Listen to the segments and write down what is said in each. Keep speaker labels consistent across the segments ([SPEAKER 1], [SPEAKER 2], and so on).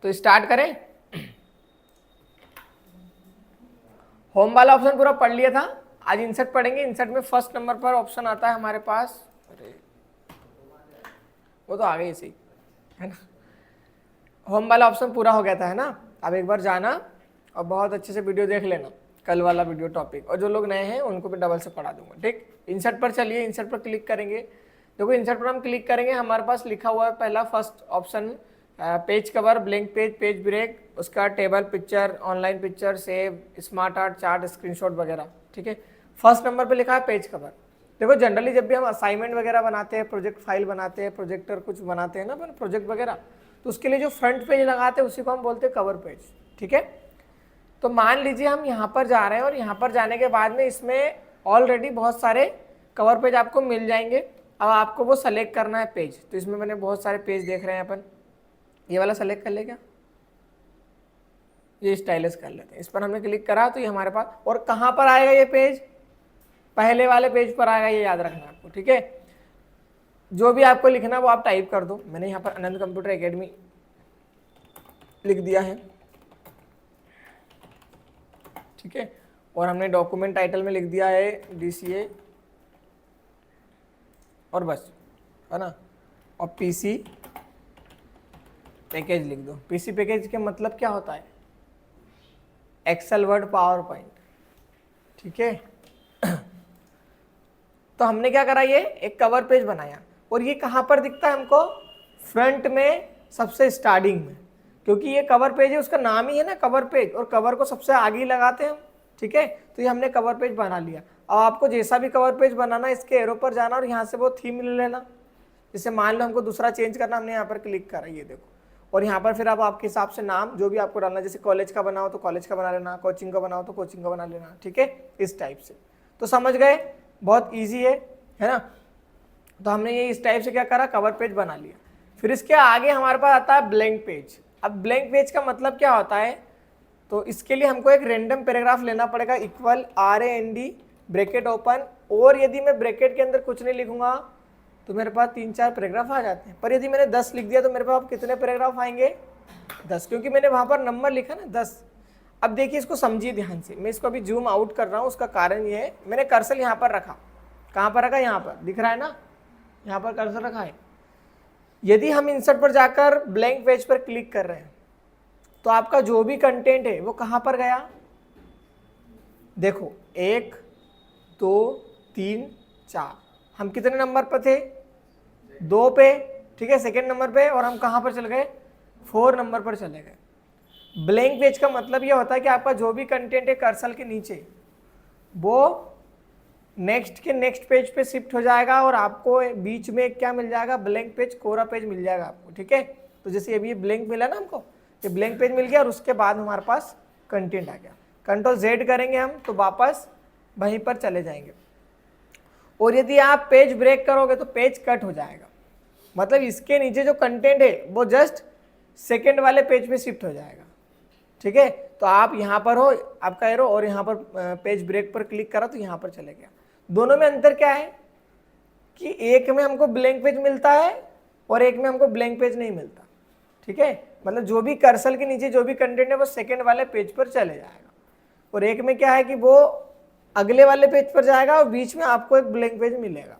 [SPEAKER 1] तो स्टार्ट करें। होम वाला ऑप्शन पूरा पढ़ लिया था, आज इंसर्ट पढ़ेंगे। इंसर्ट में फर्स्ट नंबर पर ऑप्शन आता है हमारे पास, अरे वो तो आ गई सही है ना। होम वाला ऑप्शन पूरा हो गया था है ना। अब एक बार जाना और बहुत अच्छे से वीडियो देख लेना, कल वाला वीडियो टॉपिक, और जो लोग नए हैं उनको भी डबल से पढ़ा दूंगा, ठीक। इंसर्ट पर चलिए, इंसर्ट पर क्लिक करेंगे। देखो इंसर्ट पर हम क्लिक करेंगे, हमारे पास लिखा हुआ है पहला first option page cover, blank page, page break, उसका table, picture, online picture, save, smart art, chart, screenshot वगैरह, ठीक है। फर्स्ट नंबर पे लिखा है पेज कवर। देखो जनरली जब भी हम असाइनमेंट वगैरह बनाते हैं, प्रोजेक्ट फाइल बनाते हैं, प्रोजेक्टर कुछ बनाते हैं ना अपन प्रोजेक्ट वगैरह, तो उसके लिए जो फ्रंट पेज लगाते हैं उसी को हम बोलते हैं कवर पेज, ठीक है। तो मान लीजिए हम यहाँ पर जा रहे हैं और यहाँ पर जाने के बाद में इसमें ऑलरेडी बहुत सारे कवर पेज आपको मिल जाएंगे। अब आपको वो सेलेक्ट करना है पेज, तो इसमें मैंने बहुत सारे पेज देख रहे हैं अपन, ये वाला सेलेक्ट कर ले क्या, ये स्टाइलिश कर लेते हैं। इस पर हमने क्लिक करा तो ये हमारे पास, और कहाँ पर आएगा ये पेज, पहले वाले पेज पर आएगा, ये याद रखना आपको, ठीक है। जो भी आपको लिखना वो आप टाइप कर दो। मैंने यहाँ पर आनंद कंप्यूटर एकेडमी लिख दिया है, ठीक है। और हमने डॉक्यूमेंट टाइटल में लिख दिया है DCA, और बस, है ना। और PC पैकेज लिख दो। PC पैकेज के मतलब क्या होता है, एक्सेल, वर्ड, पावर पॉइंट, ठीक है। तो हमने क्या करा, ये एक कवर पेज बनाया, और ये कहाँ पर दिखता है हमको, फ्रंट में सबसे स्टार्टिंग में, क्योंकि ये कवर पेज है, उसका नाम ही है ना कवर पेज, और कवर को सबसे आगे ही लगाते हैं हम, ठीक है। तो ये हमने कवर पेज बना लिया। अब आपको जैसा भी कवर पेज बनाना, इसके एरो पर जाना और यहाँ से वो थीम ले लेना। जैसे मान लो हमको दूसरा चेंज करना, हमने यहाँ पर क्लिक करा, ये देखो, और यहाँ पर फिर आप आपके हिसाब से नाम जो भी आपको डालना, जैसे कॉलेज का बनाओ तो कॉलेज का बना लेना, कोचिंग का बनाओ तो कोचिंग का बना लेना, ठीक है, इस टाइप से। तो समझ गए, बहुत ईजी है ना। तो हमने ये इस टाइप से क्या करा, कवर पेज बना लिया। फिर इसके आगे हमारे पास आता है ब्लैंक पेज। अब ब्लैंक पेज का मतलब क्या होता है, तो इसके लिए हमको एक रैंडम पैराग्राफ लेना पड़ेगा, इक्वल RAND ब्रैकेट ओपन, और यदि मैं ब्रैकेट के अंदर कुछ नहीं लिखूंगा तो मेरे पास 3-4 पैराग्राफ आ जाते हैं। पर यदि मैंने 10 लिख दिया तो मेरे पास कितने पैराग्राफ आएंगे, 10, क्योंकि मैंने वहां पर नंबर लिखा ना 10। अब देखिए इसको समझिए ध्यान से, मैं इसको अभी जूम आउट कर रहा हूँ, उसका कारण ये है, मैंने कर्सर यहाँ पर रखा, कहाँ पर रखा, यहाँ पर दिख रहा है ना, यहाँ पर कर्सर रखा है। यदि हम इंसर्ट पर जाकर ब्लैंक पेज पर क्लिक कर रहे हैं तो आपका जो भी कंटेंट है वो कहाँ पर गया, देखो 1 2 3 4, हम कितने नंबर पर थे, 2 पे, ठीक है, सेकेंड नंबर पे, और हम कहाँ पर चल गए, 4 नंबर पर चले गए। ब्लैंक पेज का मतलब यह होता है कि आपका जो भी कंटेंट है कर्सर के नीचे वो नेक्स्ट के नेक्स्ट पेज पे शिफ्ट हो जाएगा, और आपको बीच में क्या मिल जाएगा, ब्लैंक पेज, कोरा पेज मिल जाएगा आपको, ठीक है। तो जैसे अभी ये ब्लैंक मिला ना हमको, ये ब्लैंक पेज मिल गया, और उसके बाद हमारे पास कंटेंट आ गया। Ctrl Z करेंगे हम तो वापस वहीं पर चले जाएंगे। और यदि आप पेज ब्रेक करोगे तो पेज कट हो जाएगा, मतलब इसके नीचे जो कंटेंट है वो जस्ट सेकेंड वाले पेज पे शिफ्ट हो जाएगा, ठीक है। तो आप यहाँ पर हो, आपका एरो, और यहाँ पर पेज ब्रेक पर क्लिक करा तो यहाँ पर चले गया। दोनों में अंतर क्या है कि एक में हमको ब्लैंक पेज मिलता है और एक में हमको ब्लैंक पेज नहीं मिलता, ठीक है। मतलब जो भी कर्सर के नीचे जो भी कंटेंट है वो सेकेंड वाले पेज पर चले जाएगा, और एक में क्या है कि वो अगले वाले पेज पर जाएगा और बीच में आपको एक ब्लैंक पेज मिलेगा।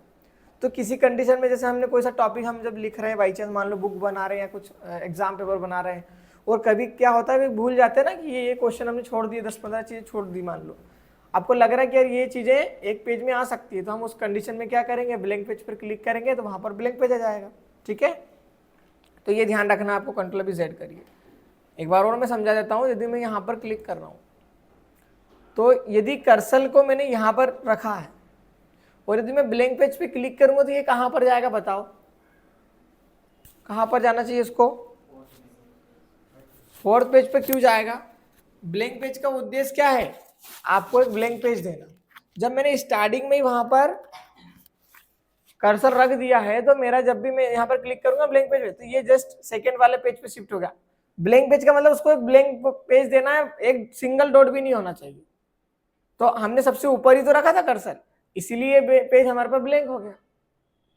[SPEAKER 1] तो किसी कंडीशन में, जैसे हमने कोई सा टॉपिक हम जब लिख रहे हैं, बाई चांस मान लो बुक बना रहे हैं या कुछ एग्जाम पेपर बना रहे हैं, और कभी क्या होता है भूल जाते हैं ना कि ये क्वेश्चन हमने छोड़ दिए, 10-15 चीज़ें छोड़ दी, मान लो आपको लग रहा है कि यार ये चीज़ें एक पेज में आ सकती है, तो हम उस कंडीशन में क्या करेंगे, ब्लैंक पेज पर क्लिक करेंगे तो वहाँ पर ब्लैंक पेज आ जाएगा, ठीक है। तो ये ध्यान रखना आपको, Ctrl+Z करिए। एक बार और मैं समझा देता हूँ। यदि मैं यहाँ पर क्लिक कर रहा हूँ तो यदि कर्सर को मैंने यहाँ पर रखा है और यदि मैं ब्लैंक पेज पे क्लिक करूँगा तो ये कहाँ पर जाएगा, बताओ कहाँ पर जाना चाहिए इसको, 4th पेज पे क्यों जाएगा। ब्लैंक पेज का उद्देश्य क्या है, आपको एक ब्लैंक पेज देना। जब मैंने स्टार्टिंग में ही वहां पर कर्सर रख दिया है तो मेरा जब भी मैं यहाँ पर क्लिक करूंगा ब्लैंक पेज पे, तो ये जस्ट सेकेंड वाले पेज पे शिफ्ट हो गया। ब्लैंक पेज का मतलब उसको एक ब्लैंक पेज देना है, एक सिंगल डॉट भी नहीं होना चाहिए। तो हमने सबसे ऊपर ही तो रखा था कर्सर, इसीलिए पेज हमारे पास ब्लैंक हो गया,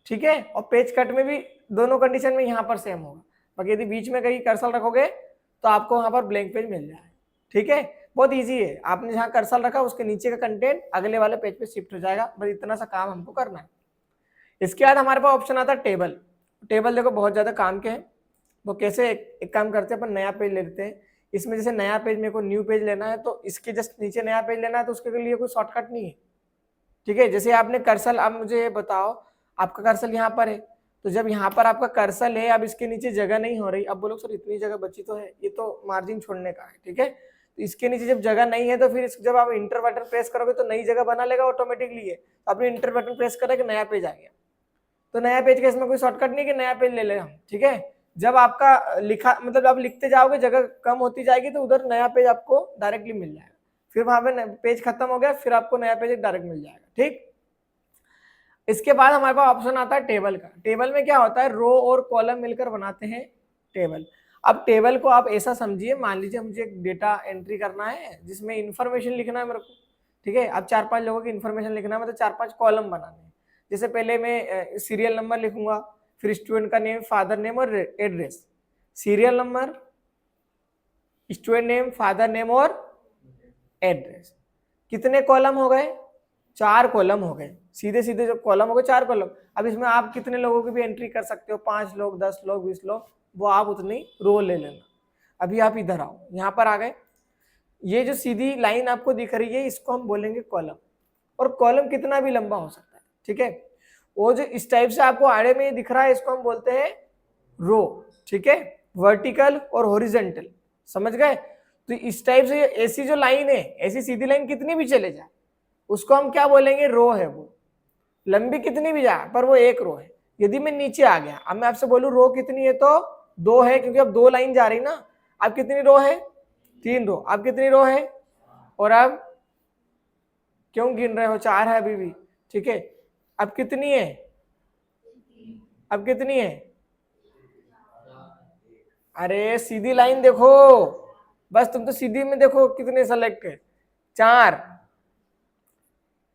[SPEAKER 1] ठीक है। और पेज कट में भी दोनों कंडीशन में यहाँ पर सेम होगा, बाकी यदि बीच में कहीं कर्सर रखोगे तो आपको वहां पर ब्लैंक पेज मिल जाएगा। ठीक है, बहुत इजी है। आपने जहां कर्सर रखा उसके नीचे का कंटेंट अगले वाले पेज पे शिफ्ट हो जाएगा। बस इतना सा काम हमको करना है। इसके बाद हमारे पास ऑप्शन आता है टेबल। टेबल देखो बहुत ज्यादा काम के हैं। वो कैसे, एक काम करते हैं, अपन नया पेज लेते हैं। इसमें जैसे नया पेज मेरे को न्यू पेज लेना है तो इसके जस्ट नीचे नया पेज लेना है, तो उसके लिए कोई शॉर्टकट नहीं है। ठीक है, जैसे आपने कर्सर, अब मुझे बताओ आपका कर्सर यहाँ पर है, तो जब यहाँ पर आपका कर्सर है, अब इसके नीचे जगह नहीं हो रही, अब बोलो सर इतनी जगह बची तो है, ये तो मार्जिन छोड़ने का है। ठीक है, तो इसके नीचे जब जगह नहीं है तो फिर जब आप इंटर बटन प्रेस करोगे तो नई जगह बना लेगा ऑटोमेटिकली है। तो आपने इंटर बटन प्रेस करा कि नया पेज आ गया। तो नया पेज का इसमें कोई शॉर्टकट नहीं कि नया पेज ले ले हम। ठीक है, जब आपका लिखा मतलब आप लिखते जाओगे जगह कम होती जाएगी तो उधर नया पेज आपको डायरेक्टली मिल जाएगा। फिर वहां पे पेज खत्म हो गया, फिर आपको नया पेज डायरेक्ट मिल जाएगा। ठीक, इसके बाद हमारे पास ऑप्शन आता है टेबल का। टेबल में क्या होता है, रो और कॉलम मिलकर बनाते हैं टेबल। अब टेबल को आप ऐसा समझिए, मान लीजिए मुझे एक डेटा एंट्री करना है जिसमें इंफॉर्मेशन लिखना है मेरे को। ठीक है, अब 4-5 लोगों की इंफॉर्मेशन लिखना है, मतलब 4-5 कॉलम बनाने हैं। जैसे पहले मैं सीरियल नंबर लिखूंगा, फिर स्टूडेंट का नेम, फादर नेम और address. Serial number, student name, father name और एड्रेस। कितने कॉलम हो गए, 4 कॉलम हो गए। सीधे सीधे जो कॉलम हो गए 4 कॉलम। अब इसमें आप कितने लोगों की भी एंट्री कर सकते हो, 5 लोग, 10 लोग, 20 लोग, वो आप उतनी रो ले लेना। अभी आप इधर आओ, यहाँ पर आ गए। ये जो सीधी लाइन आपको दिख रही है इसको हम बोलेंगे कॉलम, और कॉलम कितना भी लंबा हो सकता है। ठीक है, वो जो इस टाइप से आपको आड़े में दिख रहा है इसको हम बोलते हैं रो। ठीक है, वर्टिकल और हॉरिजॉन्टल, समझ गए। तो इस टाइप से ऐसी जो लाइन है, ऐसी सीधी लाइन कितनी भी चले जाए उसको हम क्या बोलेंगे, रो है। वो लंबी कितनी भी जाए पर वो एक रो है। यदि मैं नीचे आ गया, अब मैं आपसे बोलूं रो कितनी है, तो 2 है, क्योंकि अब 2 लाइन जा रही ना। अब कितनी रो है, 3 रो। अब कितनी रो है, और अब क्यों गिन रहे हो, 4 है अभी भी। ठीक है, अब कितनी है, अब कितनी है, अरे सीधी लाइन देखो, बस तुम तो सीधी में देखो कितने सेलेक्ट है, 4।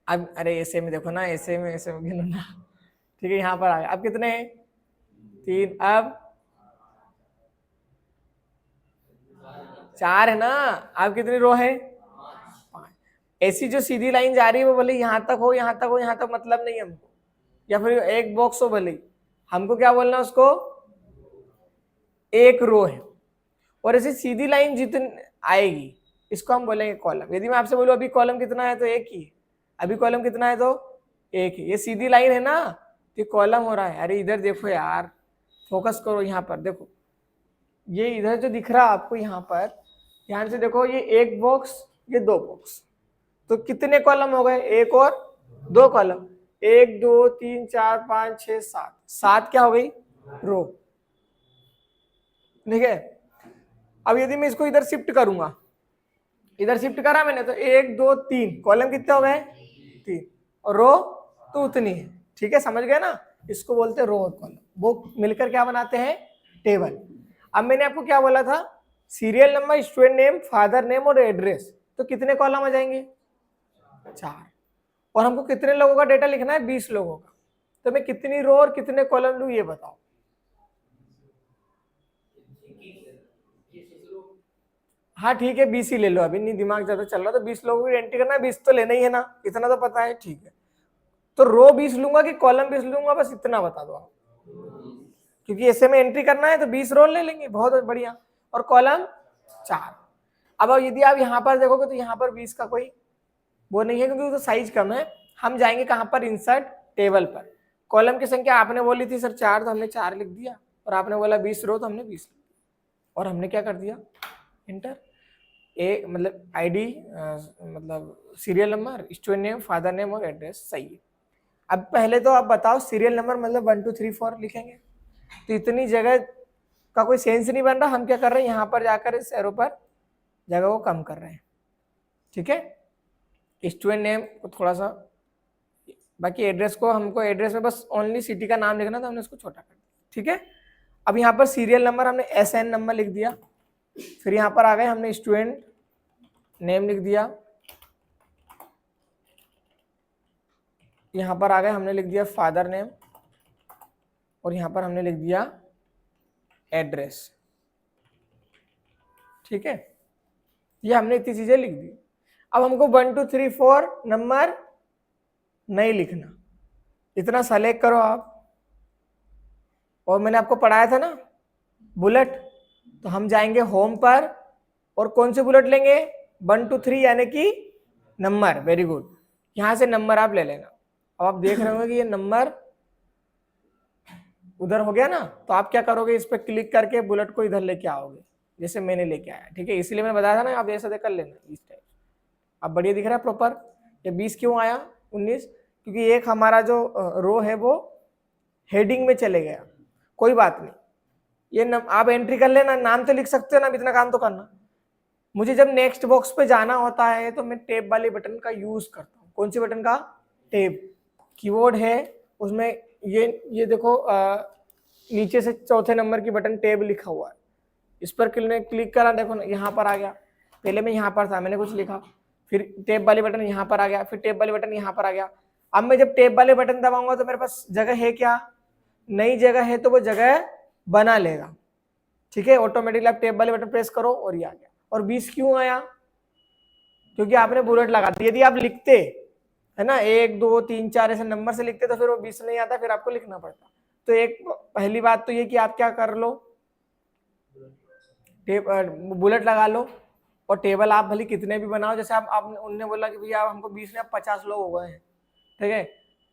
[SPEAKER 1] अब अरे ऐसे में देखो ना, ऐसे में गिनो ना। ठीक है, यहाँ पर आ गया। अब कितने हैं, 3। अब 4 है ना। अब कितनी रो है, 5। ऐसी जो सीधी लाइन जा रही है वो भले यहाँ तक हो, यहाँ तक हो, यहाँ तक मतलब नहीं हमको, या फिर एक बॉक्स हो भले, हमको क्या बोलना उसको, एक रो है। और ऐसी सीधी लाइन जितनी आएगी इसको हम बोलेंगे कॉलम। यदि मैं आपसे बोलूं अभी कॉलम कितना है तो एक ही, अभी कॉलम कितना है तो एक ही। ये सीधी लाइन है ना, तो कॉलम हो रहा है। अरे इधर देखो यार, फोकस करो, यहाँ पर देखो, ये इधर जो दिख रहा है आपको, यहाँ पर ध्यान से देखो, ये एक बॉक्स, ये 2 बॉक्स, तो कितने कॉलम हो गए, एक और 2 कॉलम। 1 2 3 4 5 6 7, 7 क्या हो गई, रो। ठीक है, अब यदि मैं इसको इधर शिफ्ट करूंगा, इधर शिफ्ट करा मैंने, तो 1 2 3 कॉलम कितने हो गए, 3, और रो तो उतनी है। ठीक है, समझ गए ना, इसको बोलते हैं रो और कॉलम। वो मिलकर क्या बनाते हैं, टेबल। अब मैंने आपको क्या बोला था, serial number, student name, father name और एड्रेस, तो कितने कॉलम आ जाएंगे, 4। और हमको कितने लोगों का डेटा लिखना है, 20 लोगों का। तो मैं कितनी रो और कितने कॉलम लूं ये बताओ। हाँ ठीक है, 20 ही ले लो, अभी नहीं दिमाग ज्यादा चल रहा, तो 20 लोगों की एंट्री करना है, 20 तो लेना ही है ना, इतना तो पता है। ठीक है, तो रो 20 लूंगा कि कॉलम 20 लूंगा, बस इतना बता दो आप, क्योंकि ऐसे में एंट्री करना है तो 20 रो ले लेंगे, बहुत बढ़िया, और कॉलम 4। अब यदि आप यहाँ पर देखोगे तो यहाँ पर 20 का कोई वो नहीं है, क्योंकि तो साइज कम है। हम जाएंगे कहाँ पर, इंसर्ट टेबल पर। कॉलम की संख्या आपने बोली थी सर 4, तो हमने 4 लिख दिया, और आपने बोला 20 रो, तो हमने 20 लिख दिया, और हमने क्या कर दिया, इंटर। ए मतलब आईडी, मतलब serial number, student name, father name और एड्रेस, सही है। अब पहले तो आप बताओ सीरियल नंबर मतलब 1 2 3 4 लिखेंगे, तो इतनी जगह का कोई सेंस नहीं बन रहा। हम क्या कर रहे हैं, यहाँ पर जाकर इस एरो पर जगह को कम कर रहे हैं। ठीक है, स्टूडेंट नेम को थोड़ा सा, बाकी एड्रेस को हमको, एड्रेस में बस ओनली सिटी का नाम लिखना था, हमने उसको छोटा कर दिया। ठीक है, अब यहाँ पर सीरियल नंबर हमने SN नंबर लिख दिया, फिर यहाँ पर आ गए हमने स्टूडेंट नेम लिख दिया, यहाँ पर आ गए हमने लिख दिया फादर नेम, और यहाँ पर हमने लिख दिया एड्रेस। ठीक है, ये हमने इतनी चीजें लिख दी। अब हमको 1 2 3 4 नंबर नहीं लिखना, इतना सेलेक्ट करो आप। और मैंने आपको पढ़ाया था ना बुलेट, तो हम जाएंगे होम पर और कौन से बुलेट लेंगे 1 2 3 यानी कि नंबर। वेरी गुड, यहां से नंबर आप ले लेना। अब आप देख रहे होंगे कि ये नंबर उधर हो गया ना, तो आप क्या करोगे, इस पर क्लिक करके बुलेट को इधर लेके आओगे जैसे मैंने लेके आया। ठीक है, इसीलिए मैंने बताया था ना आप ऐसा कर लेना इस टाइप। अब बढ़िया दिख रहा है प्रॉपर। ये 20 क्यों आया 19, क्योंकि एक हमारा जो रो है वो हेडिंग में चले गया। कोई बात नहीं, ये आप एंट्री कर लेना, नाम तो लिख सकते हो ना, इतना काम तो करना। मुझे जब नेक्स्ट बॉक्स पे जाना होता है तो मैं टैब वाले बटन का यूज करता हूँ। कौन सी बटन का, टैब कीबोर्ड है उसमें, ये देखो नीचे से चौथे नंबर की बटन टैब लिखा हुआ है, इस पर क्लिक करा, देखो ना यहाँ पर आ गया। पहले मैं यहाँ पर था, मैंने कुछ लिखा, फिर टैब वाले बटन यहाँ पर आ गया, फिर टैब वाले बटन यहाँ पर आ गया। अब मैं जब टैब वाले बटन दबाऊंगा तो मेरे पास जगह है क्या, नई जगह है, तो वो जगह बना लेगा। ठीक है, ऑटोमेटिकली आप टैब वाले बटन प्रेस करो और ये आ गया। और 20 क्यों आया, क्योंकि आपने बुलेट लगा दी। यदि आप लिखते है ना 1 2 3 4 ऐसे नंबर से लिखते तो फिर वो 20 नहीं आता, फिर आपको लिखना पड़ता। तो एक पहली बात तो ये कि आप क्या कर लो, बुलेट लगा लो। और टेबल आप भले कितने भी बनाओ, जैसे आप उनने बोला कि भैया हमको 20 में अब 50 लोग हो गए हैं, ठीक है,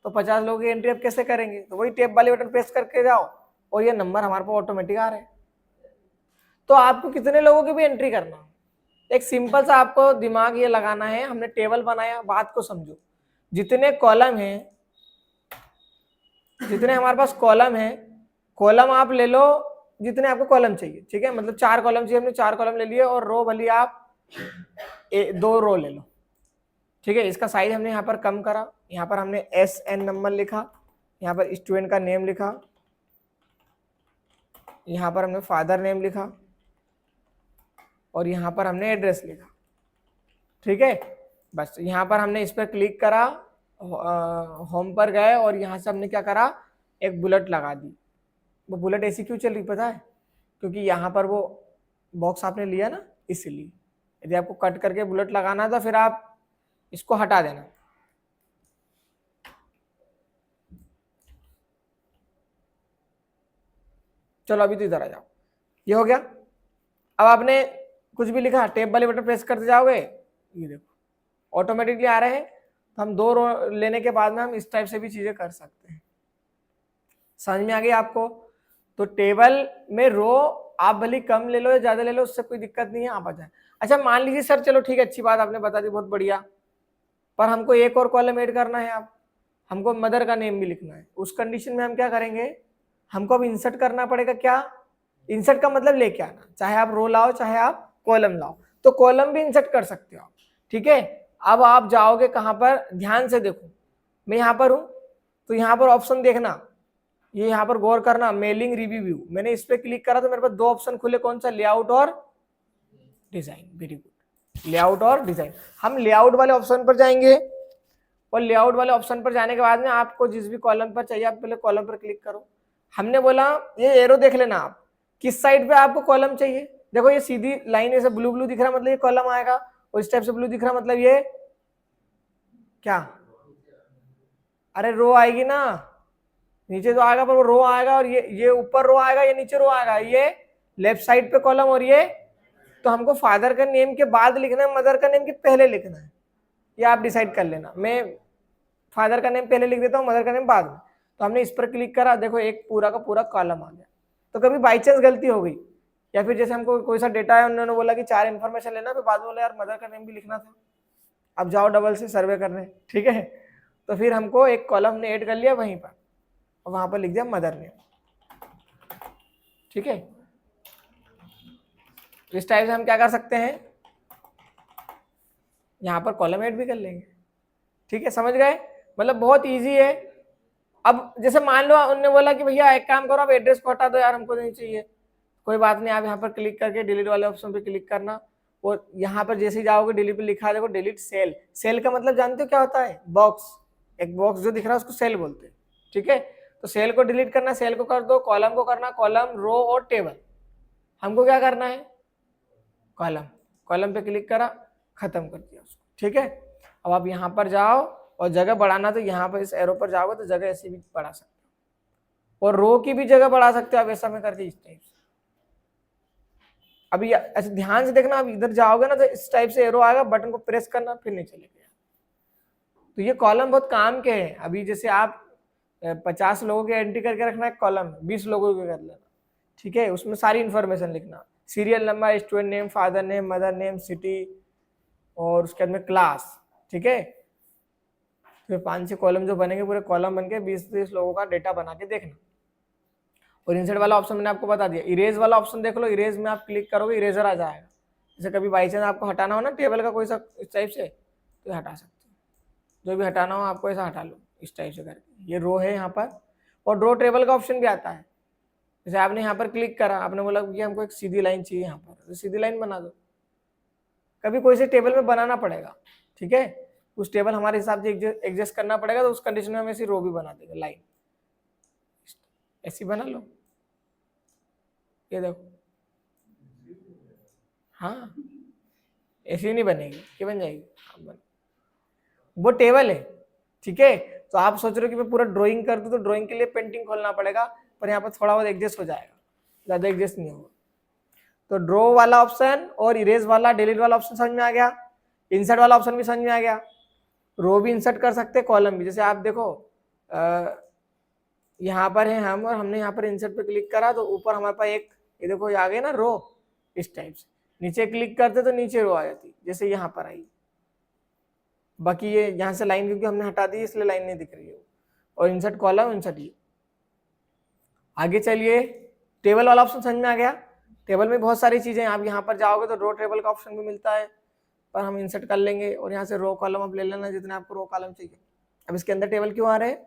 [SPEAKER 1] तो 50 लोगों की एंट्री आप कैसे करेंगे, तो वही टेब वाले बटन प्रेस करके जाओ और ये नंबर हमारे पास ऑटोमेटिक आ रहे हैं। तो आपको कितने लोगों की भी एंट्री करना, एक सिंपल सा आपको दिमाग ये लगाना है। हमने टेबल बनाया, बात को समझो, जितने कॉलम है, जितने हमारे पास कॉलम है, कॉलम आप ले लो जितने आपको कॉलम चाहिए। ठीक है, मतलब 4 कॉलम चाहिए, हमने 4 कॉलम ले लिए। और रो भली आप 2 रो ले लो। ठीक है, इसका साइज हमने यहाँ पर कम करा, यहाँ पर हमने SN नंबर लिखा, यहाँ पर स्टूडेंट का नेम लिखा, यहाँ पर हमने फादर नेम लिखा और यहाँ पर हमने एड्रेस लिखा। ठीक है, बस यहाँ पर हमने इस पर क्लिक करा, होम पर गए और यहाँ से हमने क्या करा, एक बुलेट लगा दी। वो बुलेट ऐसी क्यों चल रही पता है, क्योंकि यहाँ पर वो बॉक्स आपने लिया ना, इसीलिए। यदि आपको कट करके बुलेट लगाना तो फिर आप इसको हटा देना। चलो अभी तो इधर आ जाओ, ये हो गया। अब आपने कुछ भी लिखा, टैब वाले बटन प्रेस करते जाओगे, ये देखो ऑटोमेटिकली आ रहे हैं। तो हम 2 रो लेने के बाद में हम इस टाइप से भी चीजें कर सकते हैं। समझ में आ गई आपको। तो टेबल में रो आप भले कम ले लो या ज्यादा ले लो, उससे कोई दिक्कत नहीं है, आप आ जाए। अच्छा मान लीजिए सर, चलो ठीक है, अच्छी बात आपने बता दी, बहुत बढ़िया, पर हमको एक और कॉलम ऐड करना है। आप हमको मदर का नेम भी लिखना है। उस कंडीशन में हम क्या करेंगे, हमको अब इंसर्ट करना पड़ेगा। क्या इंसर्ट का मतलब, लेके आना, चाहे आप रो लाओ चाहे आप कॉलम लाओ, तो कॉलम भी इंसर्ट कर सकते हो आप। ठीक है, अब आप जाओगे कहां पर, ध्यान से देखो, मैं यहाँ पर हूं, तो यहाँ पर ऑप्शन देखना, ये यहाँ पर गौर करना, मेलिंग रिव्यू। मैंने इस पर क्लिक करा तो मेरे पास 2 ऑप्शन खुले, कौन सा, लेआउट और डिजाइन। वेरी गुड, लेआउट और डिजाइन। हम लेआउट वाले ऑप्शन पर जाएंगे और लेआउट वाले ऑप्शन पर जाने के बाद में आपको जिस भी कॉलम पर चाहिए, आप पहले कॉलम पर क्लिक करो। हमने बोला ये एरो देख लेना, आप किस साइड पे आपको कॉलम चाहिए। देखो ये सीधी लाइन ऐसे ब्लू ब्लू दिख रहा मतलब ये कॉलम आएगा, और इस टाइप से ब्लू दिख रहा मतलब ये क्या, अरे रो आएगी ना, नीचे तो आएगा पर वो रो आएगा, और ये ऊपर रो आएगा, ये नीचे रो आएगा, ये लेफ्ट साइड पे कॉलम और ये। तो हमको फादर का नेम के बाद लिखना है, मदर का नेम के पहले लिखना है, ये आप डिसाइड कर लेना। मैं फादर का नेम पहले लिख देता हूँ, मदर का नेम बाद में। तो हमने इस पर क्लिक करा, देखो एक पूरा का पूरा कॉलम आ गया। तो कभी बाई चांस गलती हो गई, या फिर जैसे हमको कोई सा डेटा है, उन्होंने बोला कि 4 इन्फॉर्मेशन लेना, फिर बाद में बोला यार मदर का नेम भी लिखना था, अब जाओ डबल से सर्वे करने। ठीक है, तो फिर हमको एक कॉलम ने ऐड कर लिया वहीं पर, और वहां पर लिख दिया मदर नेम। ठीक है, इस टाइप से हम क्या कर सकते हैं, यहाँ पर कॉलम ऐड भी कर लेंगे। ठीक है, समझ गए, मतलब बहुत इजी है। अब जैसे मान लो उन्होंने बोला कि भैया एक काम करो, आप एड्रेस को हटा दो यार, हमको नहीं चाहिए, कोई बात नहीं, आप यहाँ पर क्लिक करके डिलीट वाले ऑप्शन पे क्लिक करना, और यहाँ पर जैसे ही जाओगे डिलीट पे लिखा है, देखो डिलीट सेल। सेल का मतलब जानते हो क्या होता है, बॉक्स, एक बॉक्स जो दिख रहा है उसको सेल बोलते हैं। ठीक है, तो सेल को डिलीट करना, सेल को कर दो, कॉलम को करना, कॉलम, रो और टेबल। हमको क्या करना है, कॉलम, कॉलम पे क्लिक करा, खत्म कर दिया उसको, ठीक है। अब आप यहाँ पर जाओ और जगह बढ़ाना तो यहाँ पर इस एरो पर जाओगे तो जगह ऐसे भी बढ़ा सकते हो, और रो की भी जगह बढ़ा सकते हो आप ऐसा में करके, इस टाइप से। अभी ऐसे ध्यान से देखना, आप इधर जाओगे ना तो इस टाइप से एरो आएगा, बटन को प्रेस करना फिर नीचे लेके जाना। तो ये कॉलम बहुत काम के हैं। अभी जैसे आप 50 लोगों के एंट्री करके रखना है कॉलम, 20 लोगों के कर लेना, ठीक है। उसमें सारी इंफॉर्मेशन लिखना, serial number, student name, father name, mother name, city, और उसके बाद में क्लास, ठीक है। फिर 5-6 कॉलम जो बनेंगे, पूरे कॉलम बन के 20-30 लोगों का डेटा बना के देखना। और इंसर्ट वाला ऑप्शन मैंने आपको बता दिया। इरेज वाला ऑप्शन देख लो, इरेज में आप क्लिक करोगे इरेजर आ जाएगा। जैसे कभी बाई चांस आपको हटाना हो ना टेबल का कोई सा इस टाइप से, तो हटा सकते हो, जो भी हटाना हो आपको ऐसा हटा लो इस टाइप से करके। ये रो है यहाँ पर, और ड्रॉ टेबल का ऑप्शन भी आता है। जैसे आपने यहाँ पर क्लिक करा, आपने बोला कि हमको एक सीधी लाइन चाहिए यहाँ पर, तो सीधी लाइन बना दो। कभी कोई से टेबल में बनाना पड़ेगा, ठीक है, उस टेबल हमारे हिसाब से एडजस्ट करना पड़ेगा, तो उस कंडीशन में हम ऐसी रो भी बना देंगे, लाइन ऐसी बना लो। ये देखो, हाँ ऐसी नहीं बनेगी, क्या बन जाएगी, वो टेबल है, ठीक है। तो आप सोच रहे हो कि मैं पूरा ड्राइंग कर दूं, तो ड्राइंग के लिए पेंटिंग खोलना पड़ेगा, पर यहाँ पर थोड़ा बहुत एडजस्ट हो जाएगा, ज्यादा एडजस्ट नहीं होगा। तो ड्रॉ वाला ऑप्शन और इरेज वाला, डिलीट वाला ऑप्शन समझ में आ गया, इंसर्ट वाला ऑप्शन भी समझ में आ गया। रो भी इंसर्ट कर सकते हैं, कॉलम भी। जैसे आप देखो यहाँ पर है हम, और हमने यहाँ पर इंसर्ट पे क्लिक करा तो ऊपर हमारे पास एक, ये देखो ये आ गए ना रो, इस टाइप से। नीचे क्लिक करते तो नीचे रो आ जाती, जैसे यहाँ पर आई। बाकी ये यहाँ से लाइन क्योंकि हमने हटा दी इसलिए लाइन नहीं दिख रही है। और इंसर्ट कॉलम, इंसर्ट ये। आगे चलिए, टेबल वाला ऑप्शन समझ में आ गया। टेबल में बहुत सारी चीजें, आप यहाँ पर जाओगे तो रो टेबल का ऑप्शन भी मिलता है, पर हम इंसर्ट कर लेंगे। और यहाँ से रो कॉलम आप ले लेना जितने आपको रो कॉलम चाहिए। अब इसके अंदर टेबल क्यों आ रहे हैं,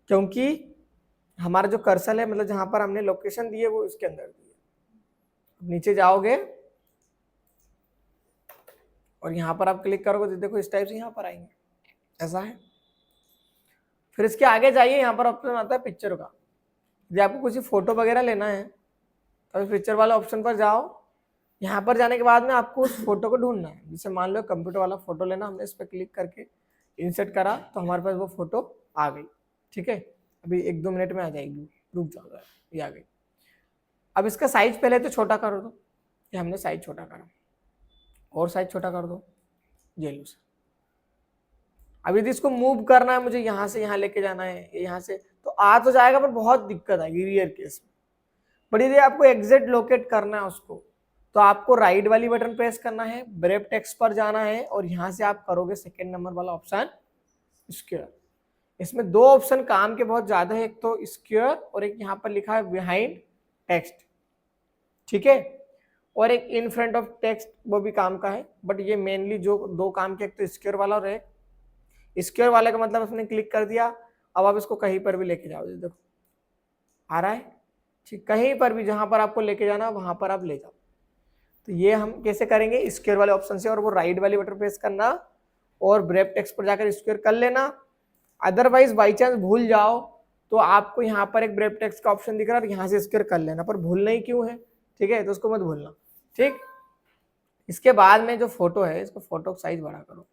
[SPEAKER 1] क्योंकि हमारा जो कर्सर है, मतलब जहां पर हमने लोकेशन दी है वो इसके अंदर दी है। नीचे जाओगे और यहाँ पर आप क्लिक करोगे तो देखो इस टाइप से यहाँ पर आएंगे, ऐसा है। फिर इसके आगे जाइए, यहाँ पर ऑप्शन आता है पिक्चर का। यदि आपको कुछ फोटो वगैरह लेना है तो पिक्चर वाला ऑप्शन पर जाओ। यहाँ पर जाने के बाद में आपको उस फोटो को ढूंढना है। जैसे मान लो कंप्यूटर वाला फोटो लेना, हमने इस पर क्लिक करके इंसर्ट करा तो हमारे पास वो फोटो आ गई, ठीक है। अभी 1-2 मिनट में आ जाएगी, रुक जाओ, ये आ गई। अब इसका साइज पहले तो छोटा कर दो, ये हमने साइज छोटा करा, और साइज छोटा कर दो, ये लो सर। अब यदि इसको मूव करना है, मुझे यहाँ से यहाँ लेके जाना है, यहाँ से तो आ तो जाएगा, पर बहुत दिक्कत आएगी रियर केस में। बट यदि आपको एग्जैक्ट लोकेट करना है उसको, तो आपको राइट वाली बटन प्रेस करना है, ब्रेप टेक्स्ट पर जाना है, और यहाँ से आप करोगे 2nd नंबर वाला ऑप्शन स्क्वायर। इसमें 2 ऑप्शन काम के बहुत ज्यादा है, एक तो स्क्वायर और एक यहाँ पर लिखा है बिहाइंड टेक्स्ट, ठीक है, और एक इन फ्रंट ऑफ टेक्स्ट, वो भी काम का है। बट ये मेनली जो 2 काम के, एक तो स्क्वायर वाला और एक स्क्वायर वाले का मतलब उसने क्लिक कर दिया। अब आप इसको कहीं पर भी लेके जाओ, देखो आ रहा है, ठीक, कहीं पर भी जहां पर आपको लेके जाना वहां पर आप ले जाओ। तो ये हम कैसे करेंगे, स्क्वायर वाले ऑप्शन से, और वो राइट वाली बटन प्रेस करना और ब्रेप टेक्स्ट पर जाकर स्क्वायर कर लेना। अदरवाइज बाई चांस भूल जाओ तो आपको यहाँ पर एक ब्रेप टेक्स्ट का ऑप्शन दिख रहा है, यहाँ से स्क्वायर कर लेना, पर भूलना ही क्यों है, ठीक है, तो उसको मत भूलना, ठीक। इसके बाद में जो फोटो है, इसको फोटो साइज बड़ा करो।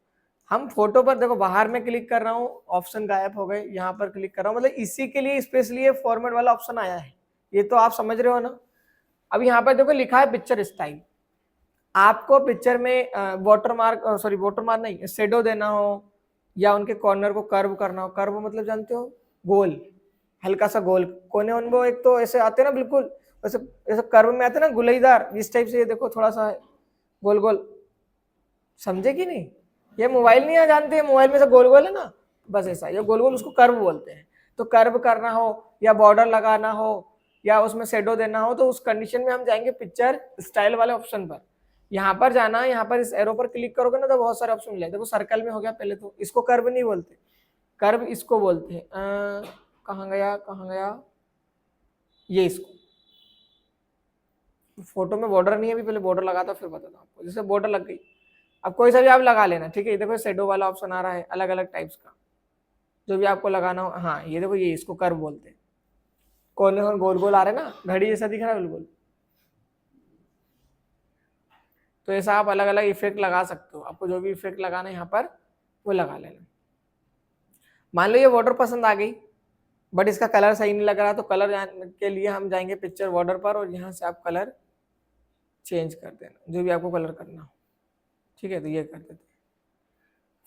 [SPEAKER 1] हम फोटो पर देखो, बाहर में क्लिक कर रहा हूँ, ऑप्शन गायब हो गए, यहाँ पर क्लिक कर रहा हूँ, मतलब इसी के लिए स्पेशली ये फॉर्मेट वाला ऑप्शन आया है, ये तो आप समझ रहे हो ना। अब यहाँ पर देखो लिखा है पिक्चर स्टाइल। आपको पिक्चर में वाटरमार्क नहीं, शेडो देना हो, या उनके कॉर्नर को कर्व करना हो। कर्व मतलब जानते हो, गोल, हल्का सा गोल कोने, उनको एक तो ऐसे आते हैं ना, बिल्कुल ऐसे ऐसे कर्व में आते हैं ना, गुलेदार, इस टाइप से। ये देखो थोड़ा सा गोल गोल, समझे कि नहीं, ये मोबाइल नहीं जानते हैं, मोबाइल में से गोल गोल है ना, बस ऐसा, ये गोल गोल उसको कर्व बोलते हैं। तो कर्व करना हो, या बॉर्डर लगाना हो, या उसमें शेडो देना हो, तो उस कंडीशन में हम जाएंगे पिक्चर स्टाइल वाले ऑप्शन पर। यहाँ पर जाना है, यहाँ पर इस एरो पर क्लिक करोगे ना तो बहुत सारे ऑप्शन मिले। देखो सर्कल में हो गया पहले, तो इसको कर्व नहीं बोलते, कर्व इसको बोलते हैं। कहाँ गया ये, इसको फोटो में बॉर्डर नहीं है, अभी पहले बॉर्डर लगाता फिर बताता हूँ आपको। जैसे बॉर्डर लग गई, अब कोई सा भी आप लगा लेना, ठीक है। देखो शेडो वाला ऑप्शन आ रहा है, अलग अलग टाइप्स का, जो भी आपको लगाना हो। हाँ ये देखो, ये इसको कर्व बोलते हैं, कोने में गोल गोल आ रहे ना, घड़ी जैसा दिख रहा है बिल्कुल। तो ऐसा आप अलग अलग इफेक्ट लगा सकते हो, आपको जो भी इफेक्ट लगाना है यहाँ पर वो लगा लेना। मान लो ये बॉर्डर पसंद आ गई बट इसका कलर सही नहीं लग रहा, तो कलर के लिए हम जाएंगे पिक्चर बॉर्डर पर और यहाँ से आप कलर चेंज कर देना, जो भी आपको कलर करना हो, ठीक है। तो ये कर देते।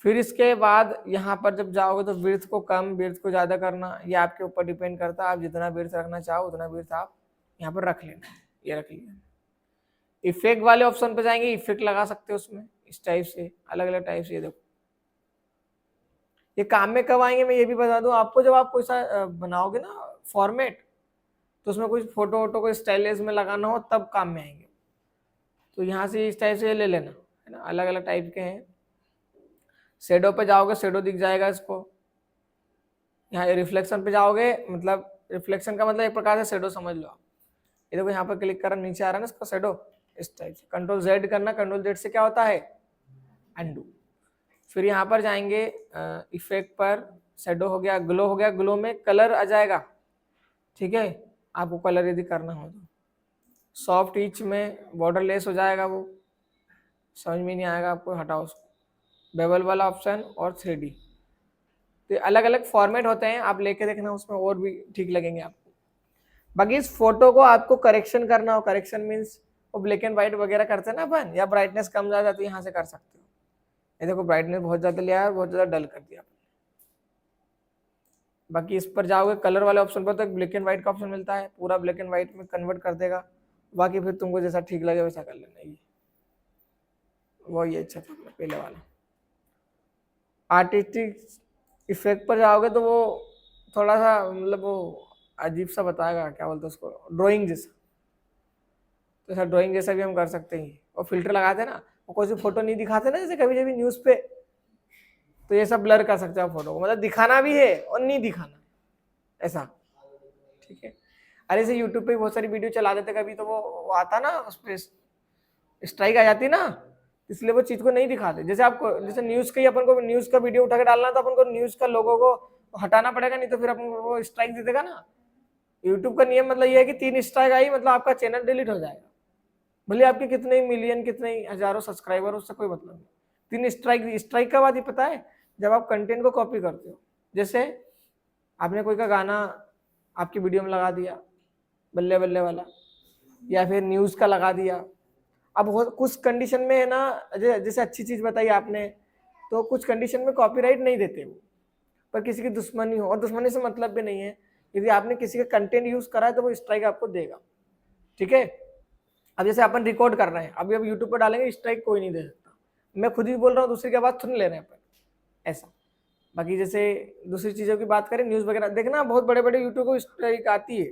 [SPEAKER 1] फिर इसके बाद यहाँ पर जब जाओगे तो विड्थ को कम विड्थ को ज़्यादा करना, ये आपके ऊपर डिपेंड करता है, आप जितना विड्थ रखना चाहो उतना विड्थ आप यहाँ पर रख लेना। ये रख लिया। इफेक्ट वाले ऑप्शन पे जाएंगे, इफेक्ट लगा सकते हो उसमें इस टाइप से, अलग अलग टाइप से। ये देखो ये काम में कब आएंगे मैं ये भी बता दूं आपको, जब आप कोई सा बनाओगे ना फॉर्मेट, तो उसमें कुछ फोटो वोटो को स्टाइलिश में लगाना हो तब काम में आएंगे। तो यहाँ से इस टाइप से ले लेना, है ना, अलग अलग टाइप के हैं। शेडो पे जाओगे शेडो दिख जाएगा इसको। यहाँ रिफ्लेक्शन पे जाओगे, मतलब रिफ्लेक्शन का मतलब एक प्रकार से शेडो समझ लो आप। ये देखो यहाँ पर क्लिक करना, नीचे आ रहा है ना इसका शेडो, इस टाइप से। कंट्रोल जेड करना, कंट्रोल जेड से क्या होता है अनडू। फिर यहाँ पर जाएंगे इफेक्ट पर, शेडो हो गया, ग्लो हो गया, ग्लो में कलर आ जाएगा, ठीक है। आपको कलर यदि करना हो तो सॉफ्ट ईच में बॉर्डर लेस हो जाएगा, वो समझ में नहीं आएगा आपको, हटाओ उसको। बेवल वाला ऑप्शन और 3D, तो अलग अलग फॉर्मेट होते हैं, आप लेके देखना, उसमें और भी ठीक लगेंगे आपको। बाकी इस फोटो को आपको करेक्शन करना हो, करेक्शन मीन्स वो ब्लैक एंड व्हाइट वगैरह करते हैं ना अपन, या ब्राइटनेस कम ज्यादा, तो यहाँ से कर सकते हो। ये देखो ब्राइटनेस बहुत ज्यादा लिया है, बहुत ज्यादा डल कर दिया। बाकी इस पर जाओगे कलर वाले ऑप्शन पर, तो ब्लैक एंड व्हाइट का ऑप्शन मिलता है, पूरा ब्लैक एंड व्हाइट में कन्वर्ट कर देगा। बाकी फिर तुमको जैसा ठीक लगे वैसा कर लेना। ये वो ये अच्छा था पहले वाला। आर्टिस्टिक इफेक्ट पर जाओगे तो वो थोड़ा सा मतलब वो अजीब सा बताएगा, क्या बोलते हैं उसको, ड्राइंग जैसा। तो ऐसा ड्राइंग जैसा भी हम कर सकते हैं। और फिल्टर लगाते हैं ना, वो कोई सी फोटो नहीं दिखाते ना, जैसे कभी कभी न्यूज़ पे, तो ये सब ब्लर कर सकते हो फोटो को, मतलब दिखाना भी है और नहीं दिखाना, ऐसा, ठीक है। अरे जैसे यूट्यूब पे बहुत सारी वीडियो चला देते कभी, तो वो आता ना उस पर स्ट्राइक आ जाती ना, इसलिए वो चीज को नहीं दिखाते। जैसे आपको, जैसे न्यूज का ही अपन को न्यूज का वीडियो उठा के डालना, तो अपन को न्यूज का लोगों को हटाना पड़ेगा, नहीं तो फिर अपन को वो स्ट्राइक दे देगा ना। यूट्यूब का नियम मतलब ये है कि 3 स्ट्राइक आई मतलब आपका चैनल डिलीट हो जाएगा, भले आपके कितने मिलियन कितने हजारों सब्सक्राइबर, उससे कोई मतलब नहीं। 3 स्ट्राइक, स्ट्राइक का बात ही पता है, जब आप कंटेंट को कॉपी करते हो, जैसे आपने कोई का गाना आपकी वीडियो में लगा दिया, बल्ले बल्ले वाला, या फिर न्यूज का लगा दिया। अब कुछ कंडीशन में है ना, जैसे अच्छी चीज बताई आपने, तो कुछ कंडीशन में कॉपीराइट नहीं देते वो, पर किसी की दुश्मनी हो, और दुश्मनी से मतलब भी नहीं है, यदि आपने किसी का कंटेंट यूज करा है तो वो स्ट्राइक आपको देगा, ठीक है। अब जैसे अपन रिकॉर्ड कर रहे हैं, अभी अब यूट्यूब पर डालेंगे, स्ट्राइक कोई नहीं दे सकता। मैं खुद ही बोल रहा हूँ, दूसरे की आवाज सुन ले रहे हैं अपन, ऐसा। बाकी जैसे दूसरी चीजों की बात करें, न्यूज वगैरह देखना, बहुत बड़े बड़े यूट्यूब को स्ट्राइक आती है,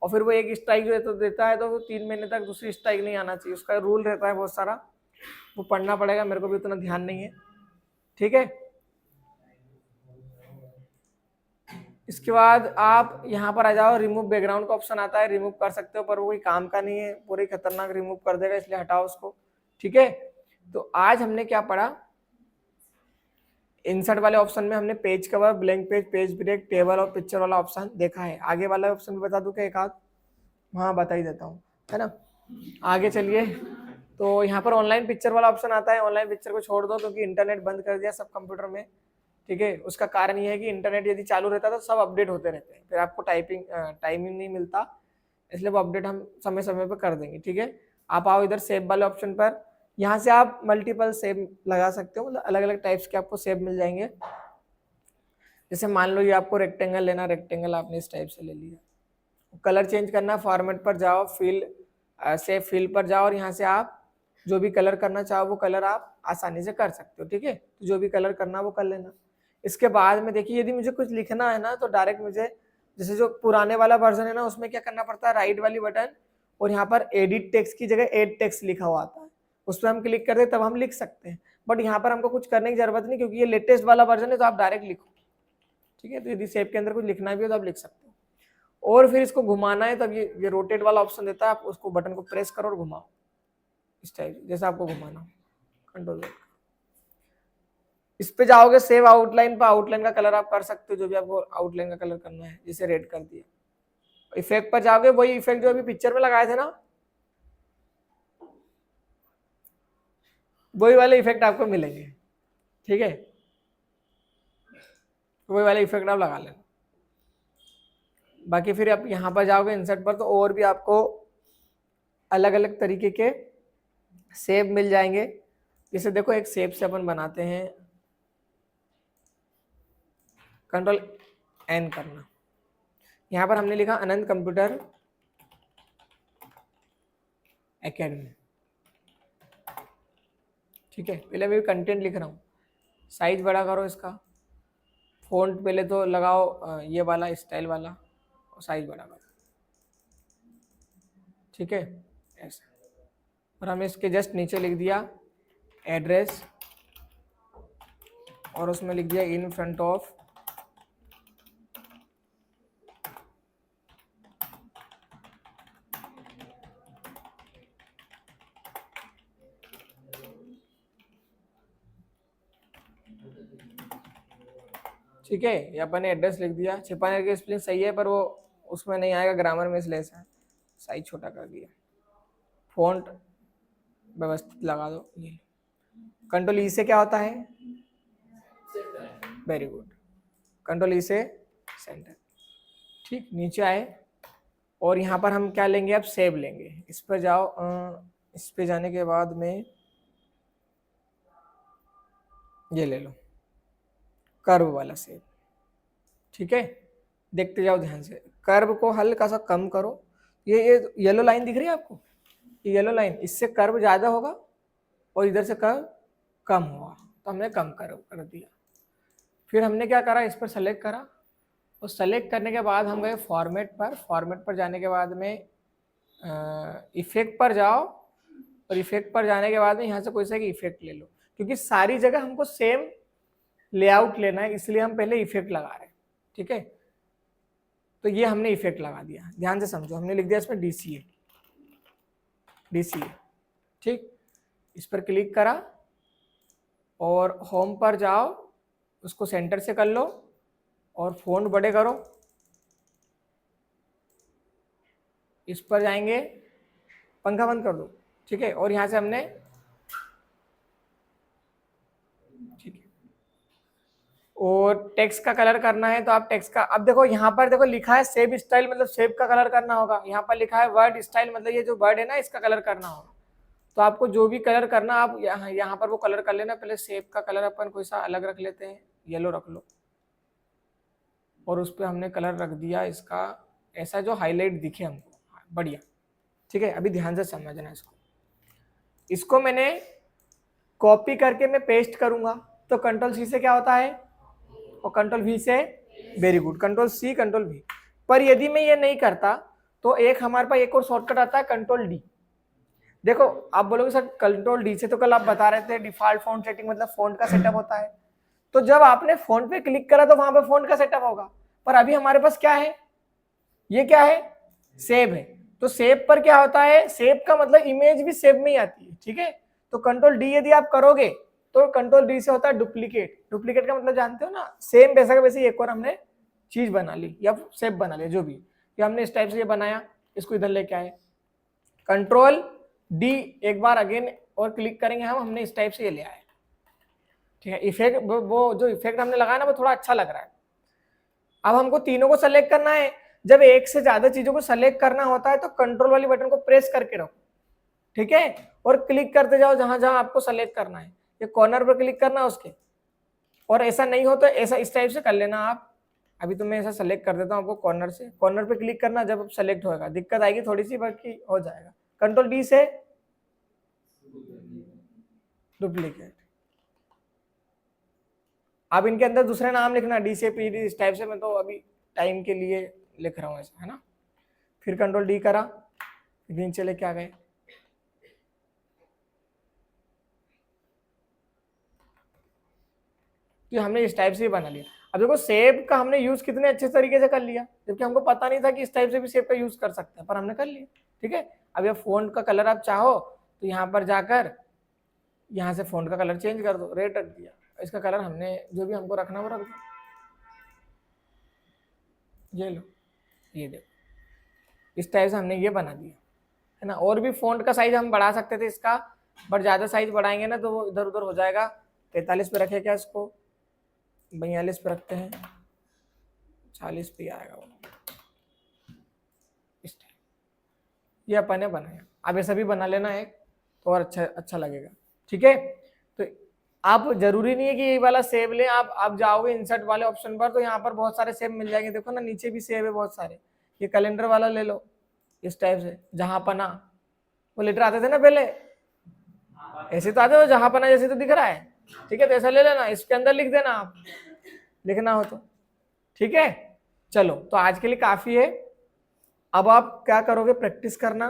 [SPEAKER 1] और फिर वो एक स्ट्राइक जो है तो देता है, तो 3 महीने तक दूसरी स्ट्राइक नहीं आना चाहिए, उसका रूल रहता है बहुत सारा, वो पढ़ना पड़ेगा, मेरे को भी उतना ध्यान नहीं है, ठीक है। इसके बाद आप यहाँ पर आ जाओ, रिमूव बैकग्राउंड का ऑप्शन आता है, रिमूव कर सकते हो, पर वो कोई काम का नहीं है, पूरी खतरनाक रिमूव कर देगा, इसलिए हटाओ उसको, ठीक है। तो आज हमने क्या पढ़ा, इंसर्ट वाले ऑप्शन में हमने page cover, blank page, page break, table और पिक्चर वाला ऑप्शन देखा है। आगे वाला ऑप्शन भी बता दूं क्या एक आध? हाँ बता ही देता हूँ, है ना। आगे चलिए, तो यहाँ पर ऑनलाइन पिक्चर वाला ऑप्शन आता है। ऑनलाइन पिक्चर को छोड़ दो क्योंकि इंटरनेट बंद कर दिया सब कंप्यूटर में, ठीक है। उसका कारण ये है कि इंटरनेट यदि चालू रहता तो सब अपडेट होते रहते हैं, फिर आपको टाइमिंग नहीं मिलता, इसलिए वो अपडेट हम समय समय पर कर देंगे, ठीक है। आप आओ इधर सेव वाले ऑप्शन पर, यहाँ से आप मल्टीपल सेव लगा सकते हो, मतलब अलग अलग टाइप्स के आपको सेव मिल जाएंगे। जैसे मान लो ये आपको रेक्टेंगल लेना, रेक्टेंगल आपने इस टाइप से ले लिया। कलर चेंज करना, फॉर्मेट पर जाओ, फिल सेव फिल पर जाओ, और यहाँ से आप जो भी कलर करना चाहो वो कलर आप आसानी से कर सकते हो, ठीक है। तो जो भी कलर करना वो कर लेना। इसके बाद में देखिए, यदि मुझे कुछ लिखना है ना, तो डायरेक्ट मुझे, जैसे जो पुराने वाला वर्जन है ना, उसमें क्या करना पड़ता है, राइट वाली बटन, और यहाँ पर एडिट टेक्स्ट की जगह एड टेक्स्ट लिखा हुआ आता है, उस पर हम क्लिक करते हैं तब हम लिख सकते हैं। बट यहाँ पर हमको कुछ करने की जरूरत नहीं, क्योंकि ये लेटेस्ट वाला वर्जन है, तो आप डायरेक्ट लिखो, ठीक है। तो यदि सेव के अंदर कुछ लिखना भी हो तो आप लिख सकते हो। और फिर इसको घुमाना है, तब ये रोटेट वाला ऑप्शन देता है, आप उसको बटन को प्रेस करो और घुमाओ इस टाइप, जैसे आपको घुमाना, कंट्रोल। इस पे जाओगे सेव आउटलाइन पर, आउटलाइन का कलर आप कर सकते हो, जो भी आपको आउटलाइन का कलर करना है, जैसे रेड कर दिया, इफेक्ट पर जाओगे, वही इफेक्ट जो अभी पिक्चर में लगाए थे ना, वही वाले इफेक्ट आपको मिलेंगे, ठीक है, वही वाले इफेक्ट आप लगा लेना। बाकी फिर आप यहाँ पर जाओगे इंसर्ट पर, तो और भी आपको अलग अलग तरीके के शेप मिल जाएंगे। जैसे देखो एक शेप से अपन बनाते हैं, कंट्रोल एन करना, यहाँ पर हमने लिखा अनंत कंप्यूटर एकेडमी, ठीक है। पहले मैं कंटेंट लिख रहा हूँ, साइज बड़ा करो इसका, फ़ॉन्ट पहले तो लगाओ ये वाला स्टाइल वाला, और साइज बड़ा करो, ठीक है ऐसा। और हमें इसके जस्ट नीचे लिख दिया एड्रेस, और उसमें लिख दिया इन फ्रंट ऑफ ठीक है। ये अपन ने एड्रेस लिख दिया, छिपाने की स्पेलिंग सही है पर वो उसमें नहीं आएगा, ग्रामर में इसलिए ऐसा साइज छोटा कर दिया। फॉन्ट व्यवस्थित लगा दो। ये कंट्रोल ई से क्या होता है, वेरी गुड, कंट्रोल ई से सेंटर, ठीक। नीचे आए और यहाँ पर हम क्या लेंगे, अब सेव लेंगे। इस पर जाओ, इस पे जाने के बाद में ये ले लो कर्व वाला सेव, ठीक है। देखते जाओ ध्यान से, कर्व को हल्का सा कम करो। ये येलो लाइन दिख रही है आपको, ये येलो लाइन, इससे कर्व ज़्यादा होगा और इधर से कर्व कम होगा, तो हमने कम कर्व कर दिया। फिर हमने क्या करा, इस पर सेलेक्ट करा, और सेलेक्ट करने के बाद हम गए फॉर्मेट पर। फॉर्मेट पर जाने के बाद में इफेक्ट पर जाओ, और इफेक्ट पर जाने के बाद में यहाँ से कोई सा एक इफेक्ट ले लो, क्योंकि सारी जगह हमको सेम लेआउट लेना है, इसलिए हम पहले इफेक्ट लगा रहे हैं, ठीक है। तो ये हमने इफेक्ट लगा दिया, ध्यान से समझो। हमने लिख दिया इसमें DCA, ठीक। इस पर क्लिक करा और होम पर जाओ, उसको सेंटर से कर लो और फ़ॉन्ट बड़े करो। इस पर जाएंगे, पंखा बंद कर दो, ठीक है। और यहाँ से हमने, ठीक है, और टेक्स्ट का कलर करना है तो आप टेक्स्ट का, अब देखो यहाँ पर देखो लिखा है शेप स्टाइल, मतलब शेप का कलर करना होगा। यहाँ पर लिखा है वर्ड स्टाइल, मतलब ये जो वर्ड है ना इसका कलर करना होगा। तो आपको जो भी कलर करना, आप यहाँ पर वो कलर कर लेना। पहले शेप का कलर अपन कोई सा अलग रख लेते हैं, येलो रख लो, और उस पर हमने कलर रख दिया इसका ऐसा जो हाईलाइट दिखे हमको, बढ़िया, ठीक है। अभी ध्यान से समझना इसको। इसको मैंने कॉपी करके मैं पेस्ट करूंगा, तो कंट्रोल C से क्या होता है, और कंट्रोल V से, very good, control C control V। पर यदि मैं ये नहीं करता तो एक हमारे पास एक और शॉर्टकट आता है कंट्रोल D। देखो आप बोलोगे सर कंट्रोल D से, तो कल आप बता रहे थे डिफॉल्ट फॉन्ट सेटिंग मतलब फॉन्ट का सेटअप होता है। तो जब आपने फॉन्ट पे क्लिक करा तो वहां पे फॉन्ट का सेटअप होगा, पर अभी हमारे पास क्या है, ये क्या है, सेव है। तो सेव पर क्या होता है, सेव का मतलब इमेज भी सेव में ही आती है, ठीक है। तो कंट्रोल D यदि आप करोगे तो कंट्रोल D से होता है डुप्लीकेट। डुप्लीकेट का मतलब जानते हो ना, सेम वैसा का वैसे एक और हमने चीज बना ली या सेव बना लिया, जो भी कि हमने इस टाइप से ये बनाया, इसको इधर लेके आए। कंट्रोल D एक बार अगेन और क्लिक करेंगे हमने इस टाइप से ये ले आए, ठीक है। इफेक्ट वो जो इफेक्ट हमने लगाया ना वो थोड़ा अच्छा लग रहा है। अब हमको तीनों को सेलेक्ट करना है। जब एक से ज्यादा चीजों को सेलेक्ट करना होता है तो कंट्रोल वाली बटन को प्रेस करके रखो, ठीक है, और क्लिक करते जाओ जहां जहां आपको सेलेक्ट करना है। ये कॉर्नर पर क्लिक करना उसके, और ऐसा नहीं हो तो ऐसा इस टाइप से कर लेना आप। अभी तो मैं ऐसा सेलेक्ट कर देता हूँ आपको कॉर्नर से, कॉर्नर पे क्लिक करना, जब सेलेक्ट होगा दिक्कत आएगी थोड़ी सी, बाकी हो जाएगा। कंट्रोल D से डुप्लीकेट। आप इनके अंदर दूसरे नाम लिखना, D से PD इस टाइप से, मैं तो अभी टाइम के लिए लिख रहा हूँ ऐसा, है ना। फिर कंट्रोल D करा, नीचे लेके आ गए, तो हमने इस टाइप से बना लिया। अब देखो सेव का हमने यूज कितने अच्छे तरीके से कर लिया, जबकि हमको पता नहीं था कि इस टाइप से भी सेव का यूज कर सकते हैं, पर हमने कर लिया, ठीक है। अब ये फॉन्ट का कलर आप चाहो तो यहाँ पर जाकर यहाँ से फॉन्ट का कलर चेंज कर दो, रेड रख दिया, इसका कलर हमने जो भी हमको रखना वो रख दो। ये लो, ये देखो इस टाइप से हमने ये बना दिया है ना। और भी फ़ॉन्ट का साइज हम बढ़ा सकते थे इसका, बट ज़्यादा साइज बढ़ाएंगे ना तो वो इधर उधर हो जाएगा। 43 पे रखे क्या इसको, 42 पे रखते हैं, 40 पे आएगा वो। इस टाइप ये अपन ने बनाया। अब ये सभी बना लेना एक तो और अच्छा लगेगा, ठीक है। तो आप जरूरी नहीं है कि ये वाला सेव लें, आप जाओगे इंसर्ट वाले ऑप्शन पर तो यहाँ पर बहुत सारे सेव मिल जाएंगे। देखो ना नीचे भी सेव है बहुत सारे। ये कैलेंडर वाला ले लो इस टाइप से, जहां पना, वो लेटर आते थे ना पहले, ऐसे तो आते हो जहां पना जैसे तो दिख रहा है, ठीक है। तो ऐसा ले लेना, इसके अंदर लिख देना आप, लिखना हो तो, ठीक है। चलो तो आज के लिए काफी है। अब आप क्या करोगे, प्रैक्टिस करना।